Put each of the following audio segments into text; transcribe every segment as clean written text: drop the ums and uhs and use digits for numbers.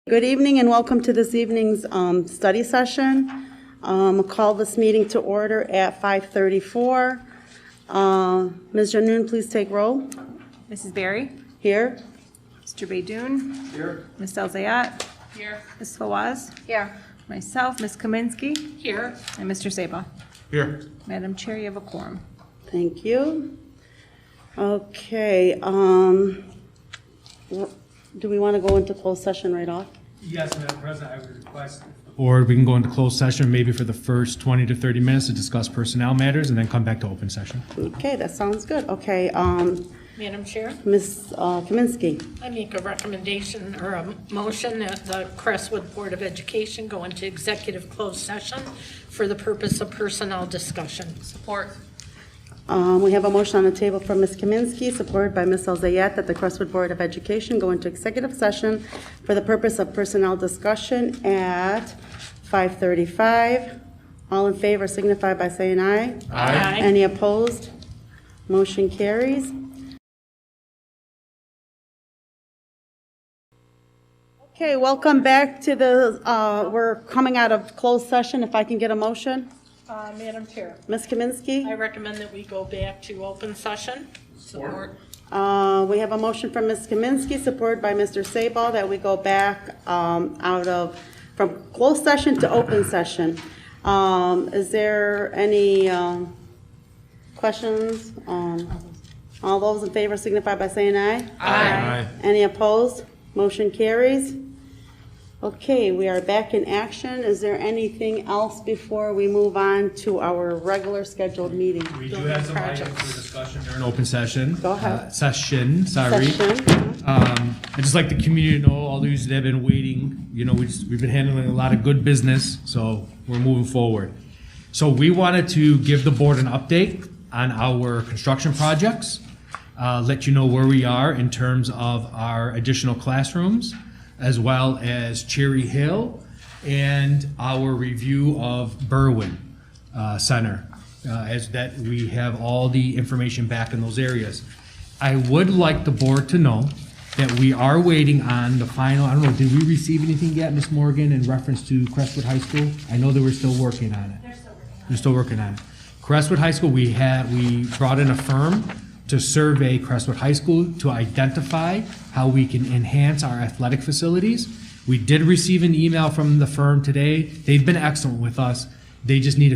Good evening and welcome to this evening's study session. I'll call this meeting to order at 5:34. Ms. Janoon, please take roll. Mrs. Berry? Here. Mr. Baydoun? Here. Ms. Elzayat? Here. Ms. Fawaz? Here. Myself, Ms. Kaminsky? Here. And Mr. Saba. Here. Madam Chair, you have a quorum. Thank you. Okay. Do we want to go into closed session right off? Yes, Madam President, I would request. Or we can go into closed session maybe for the first 20 to 30 minutes to discuss personnel matters and then come back to open session. Okay, that sounds good. Okay, Madam Chair, Ms. Kaminsky. I make a recommendation or a motion that the Crestwood Board of Education go into executive closed session for the purpose of personnel discussion. Support. We have a motion on the table from Ms. Kaminsky, supported by Ms. Elzayat, that the Crestwood Board of Education go into executive session for the purpose of personnel discussion at 5:35. All in favor signify by saying aye. Aye. Any opposed? Motion carries. Okay, welcome back to the, we're coming out of closed session. If I can get a motion. Madam Chair, Ms. Kaminsky? I recommend that we go back to open session. Support. We have a motion from Ms. Kaminsky, supported by Mr. Sabal, that we go back from closed session to open session. Is there any questions? All those in favor signify by saying aye. Aye. Any opposed? Motion carries. Okay, we are back in action. Is there anything else before we move on to our regular scheduled meeting? We do have some items for discussion during open session. Go ahead. Sorry. Session. I'd just like the community to know, all those that have been waiting, we've been handling a lot of good business, so we're moving forward. So we wanted to give the board an update on our construction projects, let you know where we are in terms of our additional classrooms, as well as Cherry Hill and our review of Berwyn Center, as that we have all the information back in those areas. I would like the board to know that we are waiting on the final, I don't know, did we receive anything yet, Ms. Morgan, in reference to Crestwood High School? I know they were still working on it. They're still working on it. Crestwood High School, we brought in a firm to survey Crestwood High School to identify how we can enhance our athletic facilities. We did receive an email from the firm today. They've been excellent with us. They just need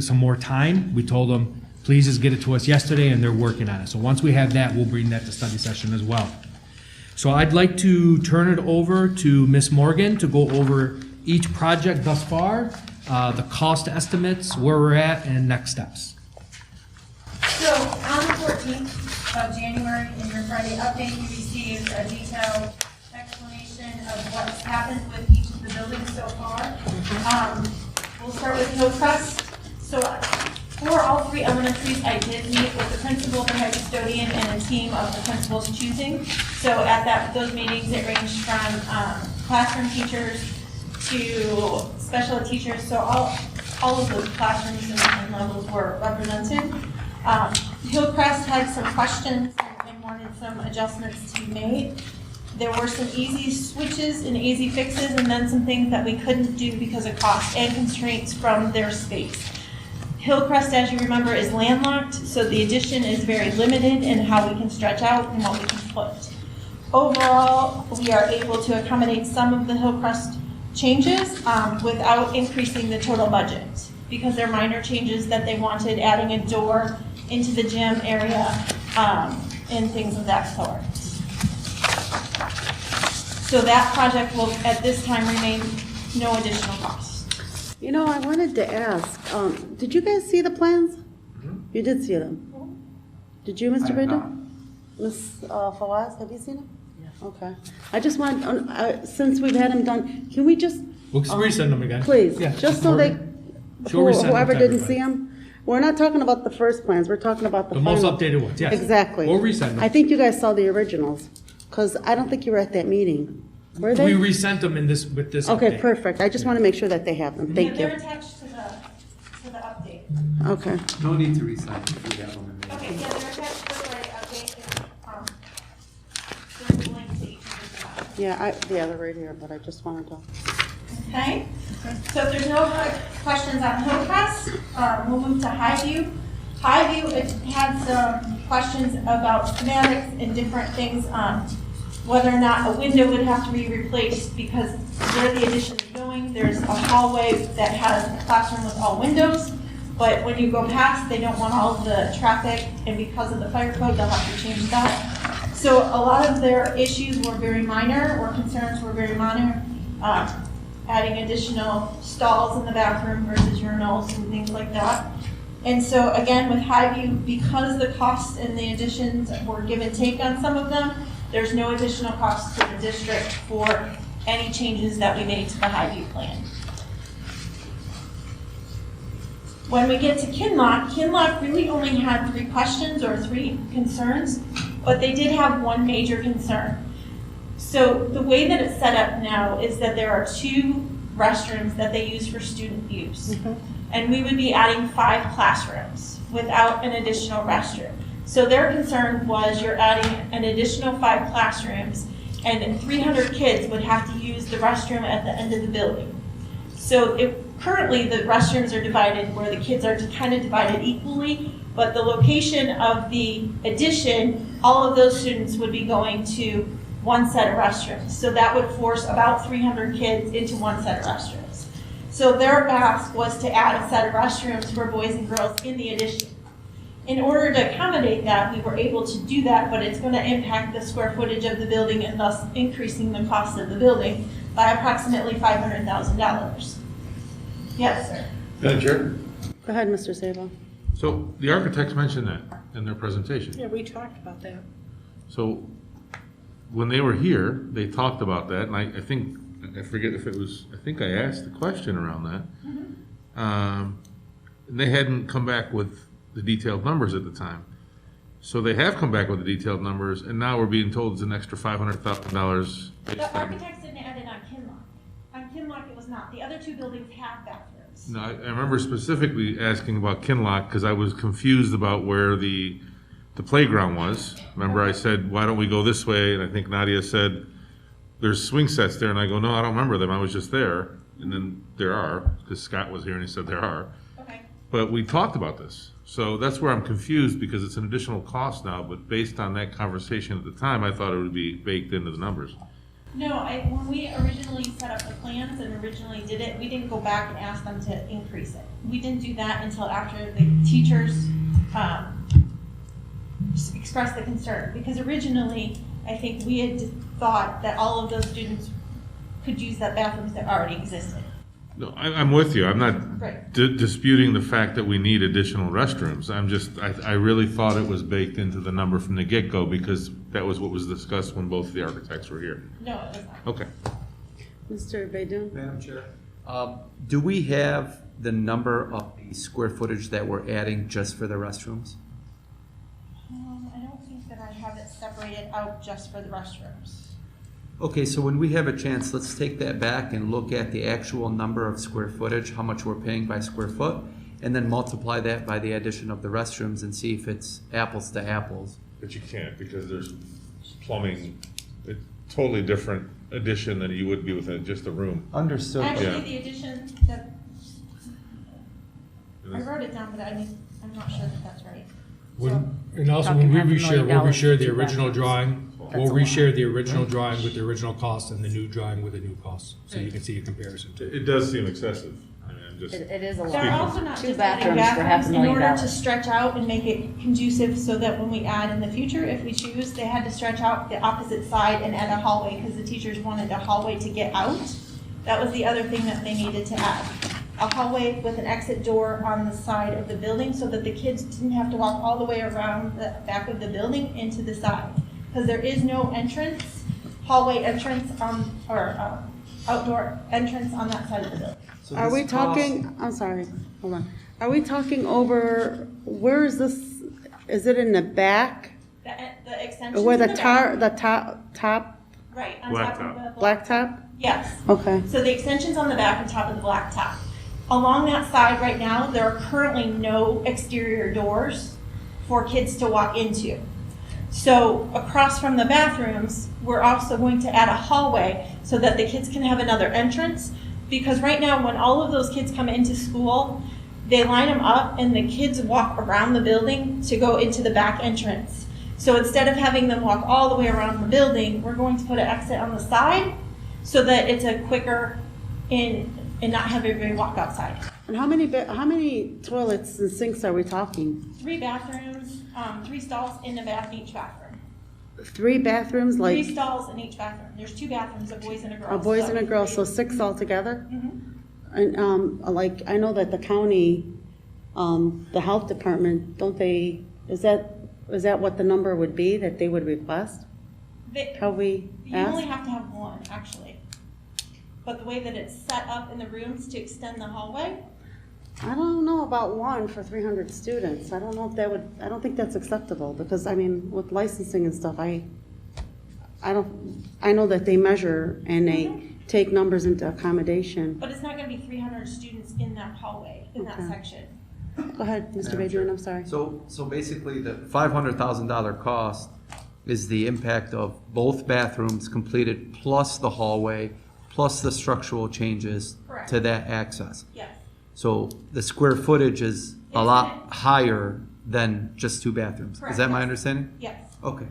some more time. We told them, please just get it to us yesterday, and they're working on it. So once we have that, we'll bring that to study session as well. So I'd like to turn it over to Ms. Morgan to go over each project thus far, the cost estimates, where we're at, and next steps. So on the 14th of January, in your Friday update, you received a detailed explanation of what's happened with each of the buildings so far. We'll start with Hillcrest. So for all three elementaries, I did meet with the principal, the head custodian, and a team of the principals choosing. So at those meetings, it ranged from classroom teachers to special ed teachers. So all of those classrooms and levels were represented. Hillcrest had some questions and wanted some adjustments to be made. There were some easy switches and easy fixes, and then some things that we couldn't do because of cost and constraints from their space. Hillcrest, as you remember, is landlocked, so the addition is very limited in how we can stretch out and what we can put. Overall, we are able to accommodate some of the Hillcrest changes without increasing the total budget, because they're minor changes that they wanted, adding a door into the gym area and things of that sort. So that project will, at this time, remain no additional cost. I wanted to ask, did you guys see the plans? You did see them? Did you, Mr. Baydoun? Ms. Fawaz, have you seen them? Yes. Okay. I just want, since we've had them done, can we just... We'll resend them again. Please, Yeah, just so they, She'll resend them whoever to didn't everybody. see them. We're not talking about the first plans, we're talking about the The most final. updated ones, yes. Exactly. We'll resend them. I think you guys saw the originals, because I don't think you were at that meeting. Were they? We resent them with this Okay, update. perfect. I just want to make sure that they have them. Thank They're you. attached to the update. Okay. No need to resign if you have them in there. Okay, yeah, they're attached to the Friday update. There's a link to each of the Yeah, they're right here, but I just wanted to. Okay, so if there's no other questions on Hillcrest, we'll move to Highview. Highview had some questions about schematics and different things, whether or not a window would have to be replaced because where the addition is going, there's a hallway that has a classroom with all windows, but when you go past, they don't want all of the traffic, and because of the fire code, they'll have to change that. So a lot of their issues were very minor, or concerns were very minor. Adding additional stalls in the bathroom versus urinals and things like that. And so again, with Highview, because the costs and the additions were give and take on some of them, there's no additional costs to the district for any changes that we made to the Highview plan. When we get to Kinlock, Kinlock really only had 3 questions or 3 concerns, but they did have one major concern. So the way that it's set up now is that there are 2 restrooms that they use for student use. And we would be adding 5 classrooms without an additional restroom. So their concern was you're adding an additional 5 classrooms and 300 kids would have to use the restroom at the end of the building. So currently the restrooms are divided where the kids are kind of divided equally, but the location of the addition, all of those students would be going to one set of restrooms. So that would force about 300 kids into one set of restrooms. So their ask was to add a set of restrooms for boys and girls in the addition. In order to accommodate that, we were able to do that, but it's going to impact the square footage of the building and thus increasing the cost of the building by approximately $500,000. Yes, sir. Madam Chair, Go ahead, Mr. Sabo. so the architects mentioned that in their presentation. Yeah, we talked about that. So when they were here, they talked about that, and I think, I forget if it was, I think I asked the question around that. And they hadn't come back with the detailed numbers at the time. So they have come back with the detailed numbers, and now we're being told it's an extra $500,000. The architects didn't add it on Kinlock. On Kinlock, it was not. The other 2 buildings have bathrooms. No, I remember specifically asking about Kinlock because I was confused about where the playground was. Remember I said, why don't we go this way? And I think Nadia said, there's swing sets there. And I go, no, I don't remember them. I was just there. And then there are, because Scott was here and he said there are. Okay. But we talked about this. So that's where I'm confused because it's an additional cost now. But based on that conversation at the time, I thought it would be baked into the numbers. No, when we originally set up the plans and originally did it, we didn't go back and ask them to increase it. We didn't do that until after the teachers expressed the concern. Because originally, I think we had thought that all of those students could use that bathrooms that already existed. No, I'm with you. I'm not Right. disputing the fact that we need additional restrooms. I'm just, I really thought it was baked into the number from the get-go because that was what was discussed when both the architects were here. No, it was not. Okay. Mr. Baydun? Madam Chair. Do we have the number of the square footage that we're adding just for the restrooms? I don't think that I have it separated out just for the restrooms. Okay, so when we have a chance, let's take that back and look at the actual number of square footage, how much we're paying by square foot, and then multiply that by the addition of the restrooms and see if it's apples to apples. But you can't because there's plumbing, a totally different addition than you would be with just a room. Understood. Actually, the addition that, I wrote it down, but I'm not sure that that's right. And also, when we reshare, we'll reshare the original drawing. We'll reshare the original drawing with the original cost and the new drawing with the new cost, so you can see a comparison. It does seem excessive. I mean, I'm just. It is a They're lot. also not Two just adding bathrooms for bathrooms in order to $500,000. stretch out and make it conducive so that when we add in the future, if we choose, they had to stretch out the opposite side and add a hallway because the teachers wanted a hallway to get out. That was the other thing that they needed to add. A hallway with an exit door on the side of the building so that the kids didn't have to walk all the way around the back of the building into the side. Because there is no entrance, hallway entrance or outdoor entrance on that side of the building. So Are this we cost- talking, I'm sorry, hold on. Are we talking over, where is this, is it in the back? The extensions Where in the back. top, Right, on top of Blacktop. the blacktop? Yes. Okay. So the extension's on the back and top of the black top. Along that side right now, there are currently no exterior doors for kids to walk into. So across from the bathrooms, we're also going to add a hallway so that the kids can have another entrance. Because right now, when all of those kids come into school, they line them up and the kids walk around the building to go into the back entrance. So instead of having them walk all the way around the building, we're going to put an exit on the side so that it's a quicker in and not have everybody walk outside. And how many toilets and sinks are we talking? 3 bathrooms, 3 stalls in the bath in each bathroom. 3 bathrooms, 3 like stalls in each bathroom. There's 2 bathrooms, a boys and a girls. a boys and a girl, so 6 altogether? And like, I know that the county, the health department, don't they, is that what the number would be that they would request? How we You ask? only have to have 1, actually. But the way that it's set up in the rooms to extend the hallway, I don't know about 1 for 300 students. I don't know if I don't think that's acceptable, because, I mean, with licensing and stuff, I know that they measure and they take numbers into accommodation. but it's not gonna be 300 students in that hallway, in that Okay. section. Go ahead, Mr. Madam Badrian, Chair. I'm sorry. So basically, the $500,000 cost is the impact of both bathrooms completed, plus the hallway, plus the structural changes Correct. to that access. Yes. So the square footage is a lot higher than just 2 bathrooms. Is Correct, that my yes. understanding? Yes. Okay.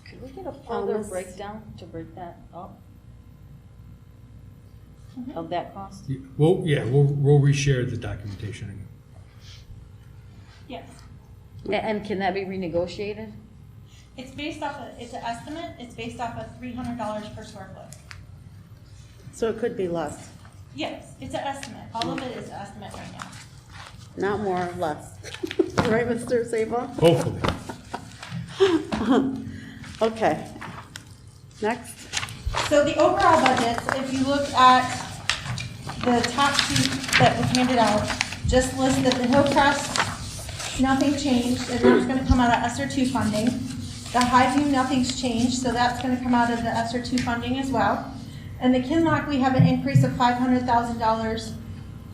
Could we get a further Miss- breakdown to break that up? Of that cost? We'll reshare the documentation again. Yes. And can that be renegotiated? It's based off it's an estimate, it's based off of $300 per square foot. So it could be less, Yes, it's an estimate. All of it is an estimate right now. not more or less. Right, Mr. Saba? Hopefully. Okay. Next. So the overall budget, if you look at the top sheet that was handed out, just lists that the Hillcrest, nothing changed, and that's gonna come out of SR2 funding. The Highview, nothing's changed, so that's gonna come out of the SR2 funding as well. And the Kinlock, we have an increase of $500,000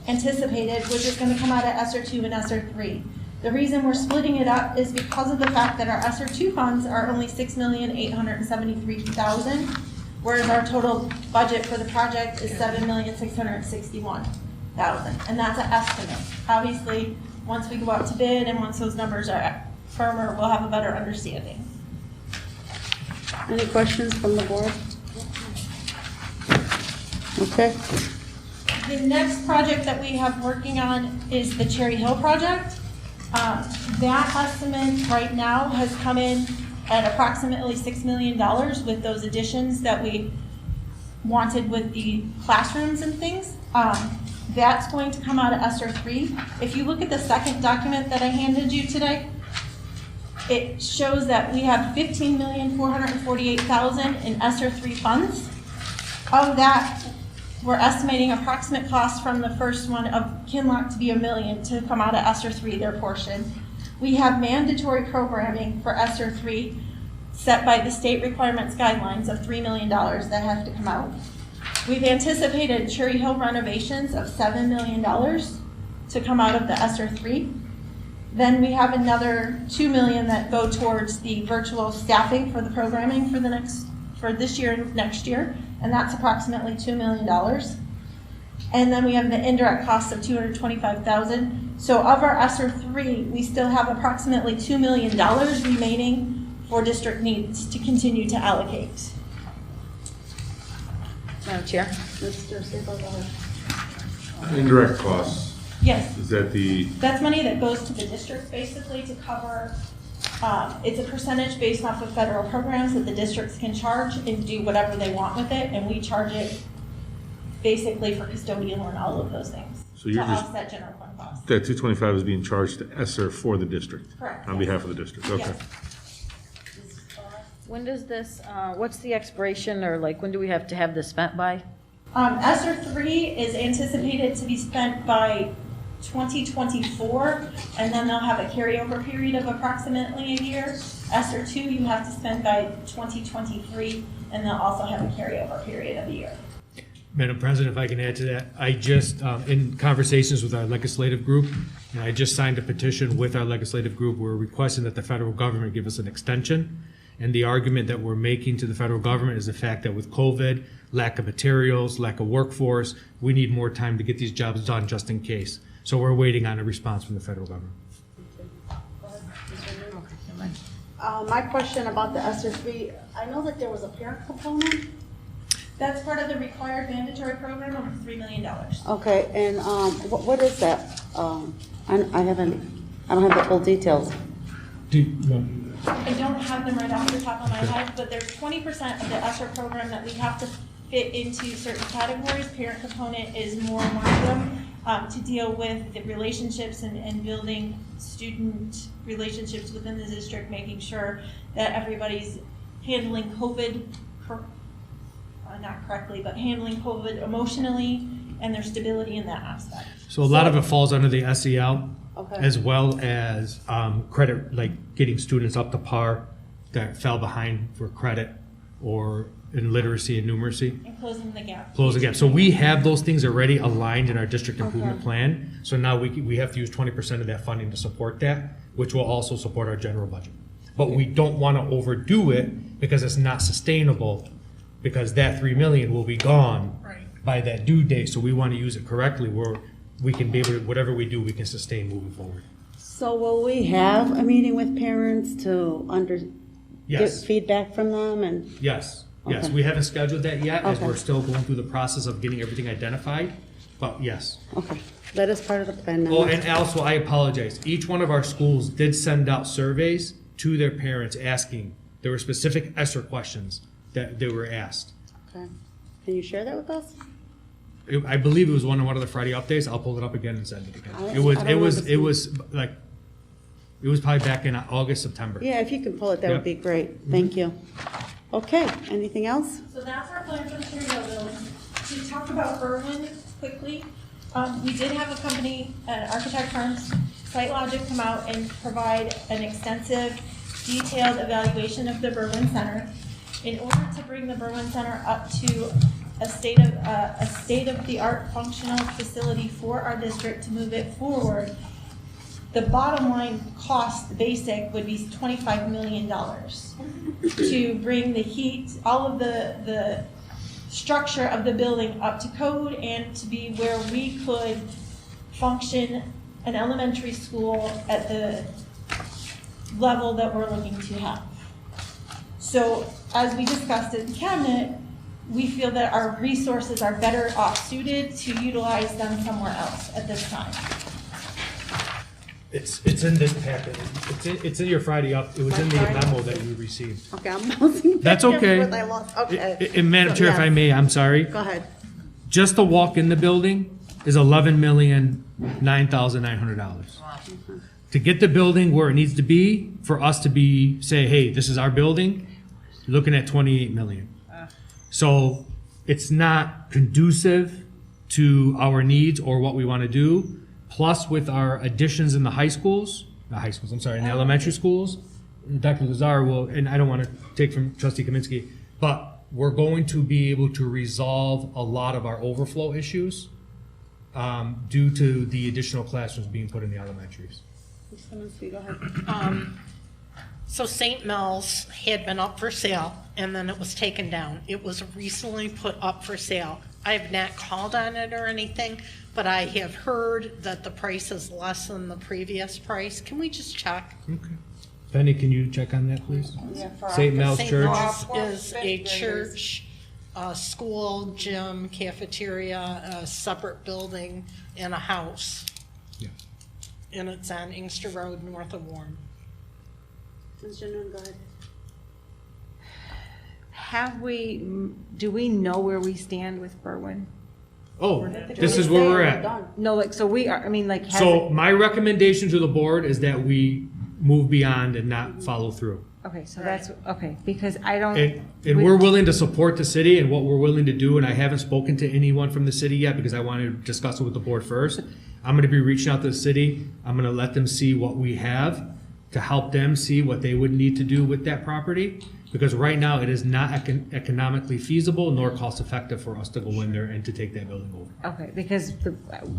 anticipated, which is gonna come out of SR2 and SR3. The reason we're splitting it up is because of the fact that our SR2 funds are only $6,873,000, whereas our total budget for the project is $7,661,000, and that's an estimate. Obviously, once we go out to bid and once those numbers are firmer, we'll have a better understanding. Any questions from the board? Okay. The next project that we have working on is the Cherry Hill project. That estimate right now has come in at approximately $6 million with those additions that we wanted with the classrooms and things. That's going to come out of SR3. If you look at the second document that I handed you today, it shows that we have $15,448,000 in SR3 funds. Of that, we're estimating approximate cost from the first one of Kinlock to be $1 million to come out of SR3, their portion. We have mandatory programming for SR3 set by the state requirements guidelines of $3 million that have to come out. We've anticipated Cherry Hill renovations of $7 million to come out of the SR3. Then we have another $2 million that go towards the virtual staffing for the programming for this year and next year, and that's approximately $2 million. And then we have the indirect costs of $225,000. So of our SR3, we still have approximately $2 million remaining for district needs to continue to allocate. Madam Chair? Mr. Saba, go ahead. Indirect costs, Yes, is that the, that's money that goes to the district basically to cover, it's a percentage based off of federal programs that the districts can charge and do whatever they want with it, and we charge it basically for custodial and all of those things. So you're to just- offset general fund costs. that 225 is being charged to ESSER for the district? Correct, On yes. behalf of the district, okay. Yes. When does this, what's the expiration, or like, when do we have to have this spent by? SR3 is anticipated to be spent by 2024, and then they'll have a carryover period of approximately a year. SR2 you have to spend by 2023, and they'll also have a carryover period of a year. Madam President, if I can add to that, I just, in conversations with our legislative group, And I just signed a petition with our legislative group. We're requesting that the federal government give us an extension. And the argument that we're making to the federal government is the fact that with COVID, lack of materials, lack of workforce, we need more time to get these jobs done just in case. So we're waiting on a response from the federal government. My question about the SR3, I know that there was a parent component. That's part of the required mandatory program of $3 million. Okay, and what is that? I don't have the full details. I don't have them right off the top of my head, but there's 20% of the ESSER program that we have to fit into certain categories. Parent component is more one of them, to deal with the relationships and building student relationships within the district, making sure that everybody's handling COVID, not correctly, but handling COVID emotionally and their stability in that aspect. So a lot of it falls under the SEL, Okay. as well as credit, like getting students up to par that fell behind for credit or in literacy and numeracy. And closing the gap. Close the gap. So we have those things already aligned in our district improvement plan. So now we have to use 20% of that funding to support that, which will also support our general budget. But we don't want to overdo it because it's not sustainable, because that 3 million will be gone by that due date. So we want to use it correctly where we can be able to, whatever we do, we can sustain moving forward. So will we have a meeting with parents to get Yes. feedback from them and? Yes, yes. Okay. We haven't scheduled that yet as Okay. we're still going through the process of getting everything identified, but yes. Okay, that is part of the plan now. Oh, and also, I apologize. Each one of our schools did send out surveys to their parents asking, there were specific ESSER questions that they were asked. Okay. Can you share that with us? I believe it was one of the Friday updates. I'll pull it up again and send it again. I don't It was probably back in August, September. Yeah, if you can pull it, that would Yep. be great. Thank you. Okay, anything else? So that's our plan for the material building. To talk about Berwyn quickly, we did have a company, an architect firm, SiteLogic, come out and provide an extensive, detailed evaluation of the Berwyn Center. In order to bring the Berwyn Center up to a state-of-the-art functional facility for our district to move it forward, the bottom line cost, the basic, would be $25 million to bring the heat, all of the structure of the building up to code and to be where we could function an elementary school at the level that we're looking to have. So as we discussed at the cabinet, we feel that our resources are better off suited to utilize them somewhere else at this time. It's in this packet. It's in your Friday up. It was in the memo that you received. Okay, I'm bouncing back That's okay. and forth. I lost, okay. And Madam So, Chair, if I yes. may, I'm sorry. Go ahead. Just to walk in the building is $11,009,900. To get the building where it needs to be, for us to say, hey, this is our building, you're looking at 28 million. So it's not conducive to our needs or what we want to do. Plus with our additions in the in the elementary schools, Dr. Lazar will, and I don't want to take from Trustee Kaminsky, but we're going to be able to resolve a lot of our overflow issues due to the additional classrooms being put in the elementaries. Ms. Kaminsky, go ahead. So St. Mel's had been up for sale, and then it was taken down. It was recently put up for sale. I have not called on it or anything, but I have heard that the price is less than the previous price. Can we just check? Okay. Penny, can you check on that, please? Yeah, for St. Mel's St. Church? Mel's is a church, a school, gym, cafeteria, a separate building, and a house. Yeah. And it's on Inkster Road, north of Warren. Ms. Janoon, go ahead. Do we know where we stand with Berwyn? Oh, this is where we're at. Done. No, like, so we are, I mean, like, has So it, my recommendation to the board is that we move beyond and not follow through. okay, so that's, okay, because I don't. And we're willing to support the city and what we're willing to do, and I haven't spoken to anyone from the city yet because I want to discuss it with the board first. I'm gonna be reaching out to the city. I'm gonna let them see what we have to help them see what they would need to do with that property. Because right now, it is not economically feasible nor cost-effective for us to go in there and to take that building over. Okay, because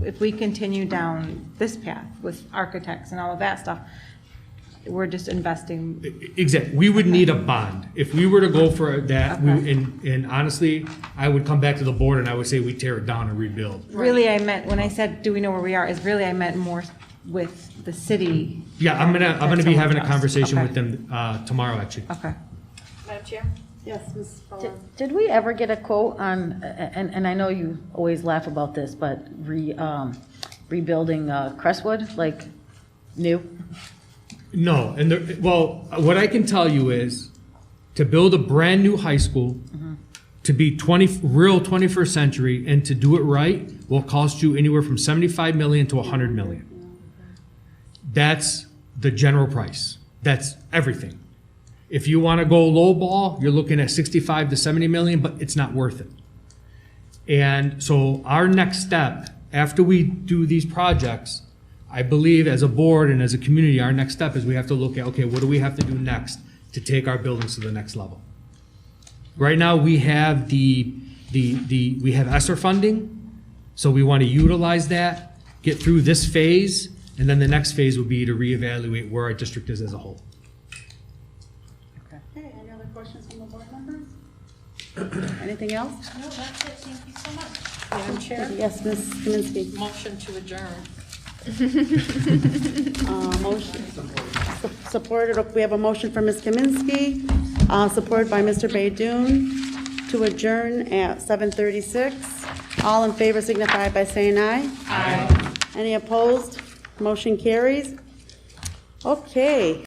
if we continue down this path with architects and all of that stuff, we're just investing. Exactly. We would need a bond. If we were to go for that, Okay. and honestly, I would come back to the board and I would say we tear it down and rebuild. Really, I meant, when I said, do we know where we are, is really I meant more with the city. Yeah, I'm gonna be having a That's conversation okay. with them, tomorrow, actually. Okay. Madam Chair? Yes, Ms. Fallon. Did we ever get a quote on, and I know you always laugh about this, but rebuilding Crestwood, like new? No, and well, what I can tell you is, to build a brand-new high school, to be real 21st century, and to do it right, will cost you anywhere from 75 million to 100 million. That's the general price. That's everything. If you want to go lowball, you're looking at 65 to 70 million, but it's not worth it. And so our next step, after we do these projects, I believe as a board and as a community, our next step is we have to look at, okay, what do we have to do next to take our buildings to the next level? Right now, we have we have ESSER funding, so we want to utilize that, get through this phase, and then the next phase would be to reevaluate where our district is as a whole. Okay, any other questions from the board members? Anything else? No, that's it. Thank you so much. Madam Chair, Yes, Ms. Kaminsky. motion to adjourn. Motion, supported, we have a motion from Ms. Kaminsky, supported by Mr. Baidoon, to adjourn at 7:36. All in favor signify by saying aye. Aye. Any opposed? Motion carries. Okay.